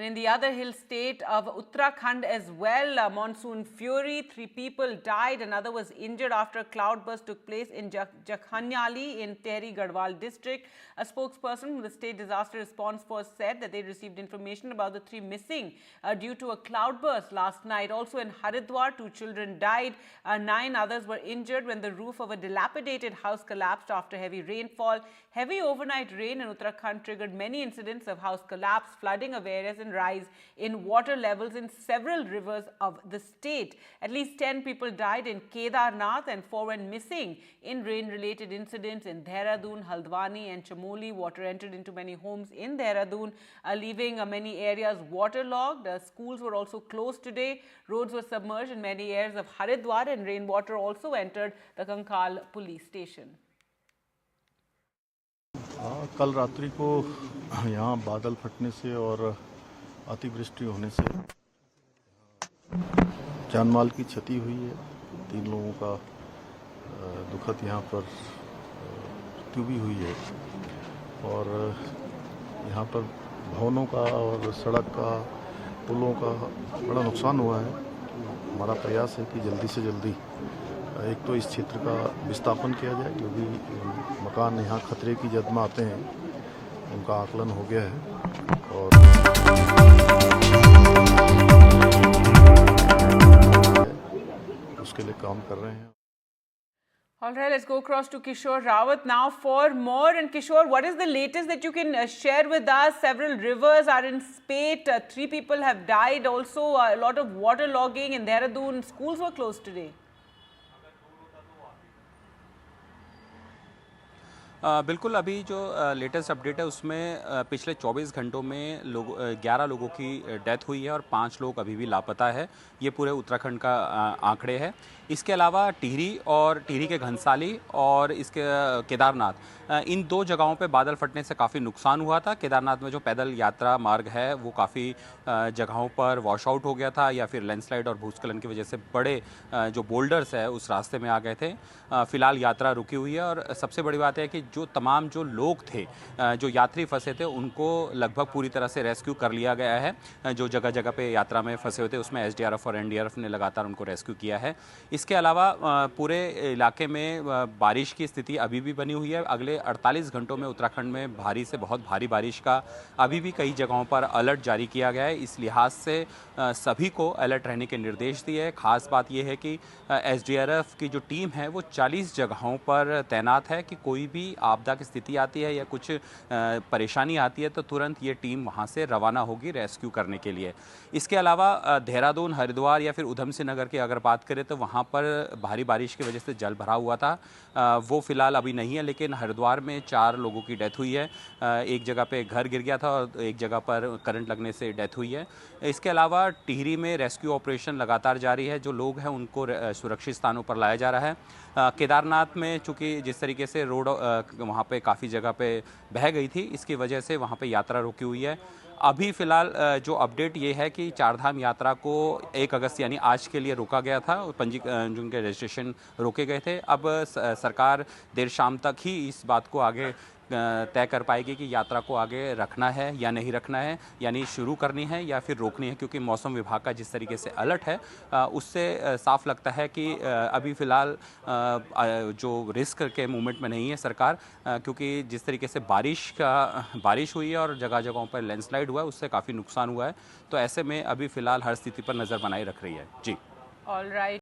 And in the other hill state of Uttarakhand as well, monsoon fury, 3 people died, another was injured after a cloudburst took place in Jakhanyali in Tehri Garhwal district. A spokesperson from the State Disaster Response Force said that they received information about the 3 missing due to a cloudburst last night. Also in Haridwar, 2 children died, 9 others were injured when the roof of a dilapidated house collapsed after heavy rainfall. Heavy overnight rain in Uttarakhand triggered many incidents of house collapse, flooding of areas and rise in water levels in several rivers of the state. At least 10 people died in Kedarnath and 4 went missing in rain-related incidents in Dehradun, Haldwani and Chamoli. Water entered into many homes in Dehradun, leaving many areas waterlogged. Schools were also closed today. Roads were submerged in many areas of Haridwar and rainwater also entered the Kankal police station. कल रात्रि को यहाँ बादल फटने से और अतिवृष्टि होने से जानमाल की क्षति हुई है। 3 लोगों का दुखद यहाँ पर मृत्यु भी हुई है और यहाँ पर भवनों का और सड़क का, पुलों का बड़ा नुकसान हुआ है। हमारा प्रयास है कि जल्दी से जल्दी एक तो इस क्षेत्र का विस्थापन किया जाए, क्योंकि मकान यहाँ खतरे की जद में आते हैं, उनका आकलन हो गया है और उसके लिए काम कर रहे हैं। All right, let's go across to Kishore Rawat now for more. And Kishore, what is the latest that you can share with us? Several rivers are in spate. 3 people have died. Also, a lot of water logging in Dehradun. Schools were closed today. बिल्कुल, अभी जो latest update है उसमें पिछले 24 घंटों में 11 लोगों की डेथ हुई है और 5 लोग अभी भी लापता है। ये पूरे उत्तराखंड का आंकड़े हैं। इसके अलावा टिहरी के घनसाली और इसके केदारनाथ, इन 2 जगहों पे बादल फटने से काफ़ी नुकसान हुआ था। केदारनाथ में जो पैदल यात्रा मार्ग है वो काफ़ी जगहों पर वॉश आउट हो गया था या फिर लैंडस्लाइड और भूस्खलन की वजह से बड़े जो बोल्डर्स है उस रास्ते में आ गए थे। फिलहाल यात्रा रुकी हुई है और सबसे बड़ी बात है कि जो लोग थे, जो यात्री फंसे थे, उनको लगभग पूरी तरह से रेस्क्यू कर लिया गया है। जो जगह जगह पे यात्रा में फंसे हुए थे उसमें एसडीआरएफ और एनडीआरएफ ने लगातार उनको रेस्क्यू किया है। इसके अलावा पूरे इलाके में बारिश की स्थिति अभी भी बनी हुई है। अगले 48 घंटों में उत्तराखंड में भारी से बहुत भारी बारिश का अभी भी कई जगहों पर अलर्ट जारी किया गया है। इस लिहाज से सभी को अलर्ट रहने के निर्देश दिए हैं। खास बात यह है कि एसडीआरएफ की जो टीम है वो 40 जगहों पर तैनात है कि कोई भी आपदा की स्थिति आती है या कुछ परेशानी आती है तो तुरंत ये टीम वहाँ से रवाना होगी रेस्क्यू करने के लिए। इसके अलावा देहरादून, हरिद्वार या फिर उधम सिंह नगर की अगर बात करें तो वहाँ पर भारी बारिश की वजह से जल भरा हुआ था। वो फिलहाल अभी नहीं है, लेकिन हरिद्वार में 4 लोगों की डेथ हुई है। एक जगह पे घर गिर गया था और एक जगह पर करंट लगने से डेथ हुई है। इसके अलावा टिहरी में रेस्क्यू ऑपरेशन लगातार जारी है। जो लोग हैं उनको सुरक्षित स्थानों पर लाया जा रहा है। केदारनाथ में चूँकि जिस तरीके से रोड वहाँ पे काफ़ी जगह पे बह गई थी, इसकी वजह से वहाँ पे यात्रा रुकी हुई है। अभी फ़िलहाल जो अपडेट ये है कि 4 धाम यात्रा को 1 अगस्त यानी आज के लिए रोका गया था। जिनके रजिस्ट्रेशन रोके गए थे। अब सरकार देर शाम तक ही इस बात को आगे तय कर पाएगी कि यात्रा को आगे रखना है या नहीं रखना है, यानी शुरू करनी है या फिर रोकनी है, क्योंकि मौसम विभाग का जिस तरीके से अलर्ट है उससे साफ लगता है कि अभी फ़िलहाल जो रिस्क के मूवमेंट में नहीं है सरकार, क्योंकि जिस तरीके से बारिश हुई है और जगह जगहों पर लैंडस्लाइड हुआ है उससे काफ़ी नुकसान हुआ है। तो ऐसे में अभी फ़िलहाल हर स्थिति पर नज़र बनाए रख रही है। जी, ऑल राइट।